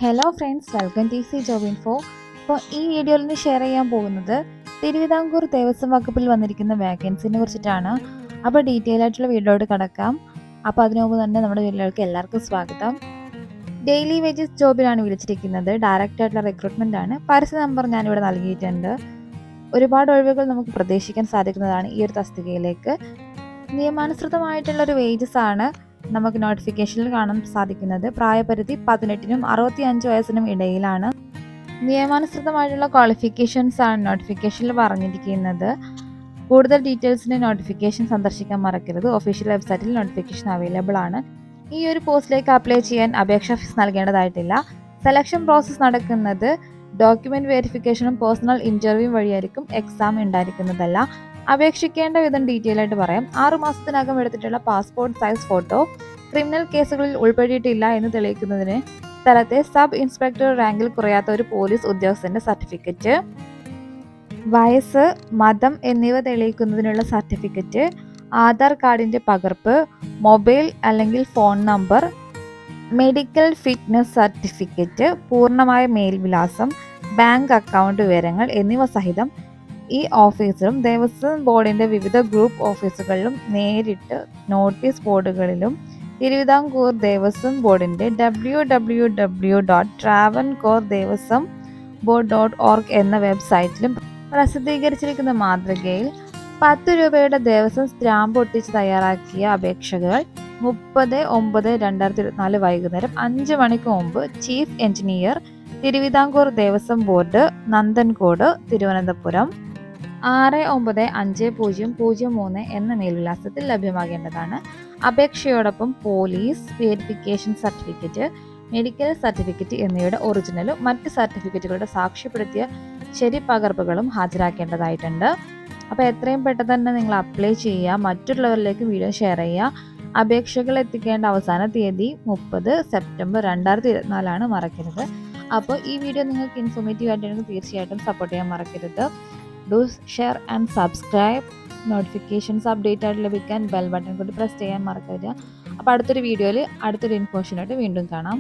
Hello friends, welcome T C job info. അപ്പോൾ ഈ വീഡിയോയിൽ നിന്ന് ഷെയർ ചെയ്യാൻ പോകുന്നത് തിരുവിതാംകൂർ ദേവസ്വം വകുപ്പിൽ വന്നിരിക്കുന്ന വേക്കൻസിനെ കുറിച്ചിട്ടാണ്. അപ്പോൾ ഡീറ്റെയിൽ ആയിട്ടുള്ള വീഡിയോയോട് കിടക്കാം. അപ്പോൾ അതിനു മുമ്പ് തന്നെ നമ്മുടെ വീഡിയോയിലേക്ക് എല്ലാവർക്കും സ്വാഗതം. ഡെയിലി വേജസ് ജോബിലാണ് വിളിച്ചിരിക്കുന്നത്. ഡയറക്റ്റ് ആയിട്ടുള്ള റിക്രൂട്ട്മെൻ്റ് ആണ്. പരസ്യ നമ്പർ ഞാനിവിടെ നൽകിയിട്ടുണ്ട്. ഒരുപാട് ഒഴിവുകൾ നമുക്ക് പ്രതീക്ഷിക്കാൻ സാധിക്കുന്നതാണ് ഈ ഒരു തസ്തികയിലേക്ക്. നിയമാനുസൃതമായിട്ടുള്ളൊരു വേജസ് ആണ് നമുക്ക് നോട്ടിഫിക്കേഷനിൽ കാണാൻ സാധിക്കുന്നത്. പ്രായപരിധി 18-നും 65 വയസ്സിനും ഇടയിലാണ്. നിയമാനുസൃതമായിട്ടുള്ള ക്വാളിഫിക്കേഷൻസ് ആണ് നോട്ടിഫിക്കേഷനിൽ പറഞ്ഞിരിക്കുന്നത്. കൂടുതൽ ഡീറ്റെയിൽസിന് നോട്ടിഫിക്കേഷൻ സന്ദർശിക്കാൻ മറക്കരുത്. ഒഫീഷ്യൽ വെബ്സൈറ്റിൽ നോട്ടിഫിക്കേഷൻ അവൈലബിൾ ആണ്. ഈ ഒരു പോസ്റ്റിലേക്ക് അപ്ലൈ ചെയ്യാൻ അപേക്ഷാ ഫീസ് നൽകേണ്ടതായിട്ടില്ല. സെലക്ഷൻ പ്രോസസ്സ് നടക്കുന്നത് ഡോക്യുമെന്റ് വെരിഫിക്കേഷനും പേഴ്സണൽ ഇന്റർവ്യൂ വഴിയായിരിക്കും. എക്സാം ഉണ്ടായിരിക്കുന്നതല്ല. അപേക്ഷിക്കേണ്ട വിധം ഡീറ്റെയിൽ ആയിട്ട് പറയാം. 6 മാസത്തിനകം എടുത്തിട്ടുള്ള പാസ്പോർട്ട് സൈസ് ഫോട്ടോ, ക്രിമിനൽ കേസുകളിൽ ഉൾപ്പെട്ടിട്ടില്ല എന്ന് തെളിയിക്കുന്നതിന് സ്ഥലത്തെ സബ് ഇൻസ്പെക്ടർ റാങ്കിൽ കുറയാത്ത ഒരു പോലീസ് ഉദ്യോഗസ്ഥന്റെ സർട്ടിഫിക്കറ്റ്, വയസ്സ്, മതം എന്നിവ തെളിയിക്കുന്നതിനുള്ള സർട്ടിഫിക്കറ്റ്, ആധാർ കാർഡിന്റെ പകർപ്പ്, മൊബൈൽ അല്ലെങ്കിൽ phone number, medical fitness certificate, പൂർണ്ണമായ മേൽവിലാസം, ബാങ്ക് അക്കൗണ്ട് വിവരങ്ങൾ എന്നിവ സഹിതം ഈ ഓഫീസിലും ദേവസ്വം ബോർഡിന്റെ വിവിധ ഗ്രൂപ്പ് ഓഫീസുകളിലും നേരിട്ട് നോട്ടീസ് ബോർഡുകളിലും തിരുവിതാംകൂർ ദേവസ്വം ബോർഡിന്റെ www.travancore-devasamboard.org എന്ന വെബ്സൈറ്റിലും പ്രസിദ്ധീകരിച്ചിരിക്കുന്ന മാതൃകയിൽ 10 രൂപയുടെ ദേവസ്വം സ്റ്റാമ്പ് ഒട്ടിച്ച് തയ്യാറാക്കിയ അപേക്ഷകൾ 30/9/2024 വൈകുന്നേരം 5 മണിക്ക് മുമ്പ് chief engineer, Thiruvithamkoor Devaswom board, Nanthancode, Thiruvananthapuram 695003 എന്ന മേൽവിലാസത്തിൽ ലഭ്യമാകേണ്ടതാണ്. അപേക്ഷയോടൊപ്പം police verification certificate, medical certificate എന്നിവയുടെ ഒറിജിനലും മറ്റ് സർട്ടിഫിക്കറ്റുകളുടെ സാക്ഷ്യപ്പെടുത്തിയ ശരി പകർപ്പുകളും ഹാജരാക്കേണ്ടതായിട്ടുണ്ട്. അപ്പോൾ എത്രയും പെട്ടെന്ന് തന്നെ നിങ്ങൾ അപ്ലൈ ചെയ്യുക. മറ്റുള്ളവരിലേക്ക് വീഡിയോ ഷെയർ ചെയ്യുക. അപേക്ഷകൾ എത്തിക്കേണ്ട അവസാന തീയതി 30 സെപ്റ്റംബർ 2024 മറക്കരുത്. അപ്പോൾ ഈ വീഡിയോ നിങ്ങൾക്ക് ഇൻഫോർമേറ്റീവ് ആയിട്ടുണ്ടെങ്കിൽ തീർച്ചയായിട്ടും സപ്പോർട്ട് ചെയ്യാൻ മറക്കരുത്. Do share and subscribe. Notifications update ആയിട്ട് ലഭിക്കാൻ ബെൽ ബട്ടൺ കൊണ്ട് പ്രസ് ചെയ്യാൻ മറക്കരുത്. അപ്പോൾ അടുത്തൊരു വീഡിയോയിൽ അടുത്തൊരു ഇൻഫോർമേഷനായിട്ട് വീണ്ടും കാണാം.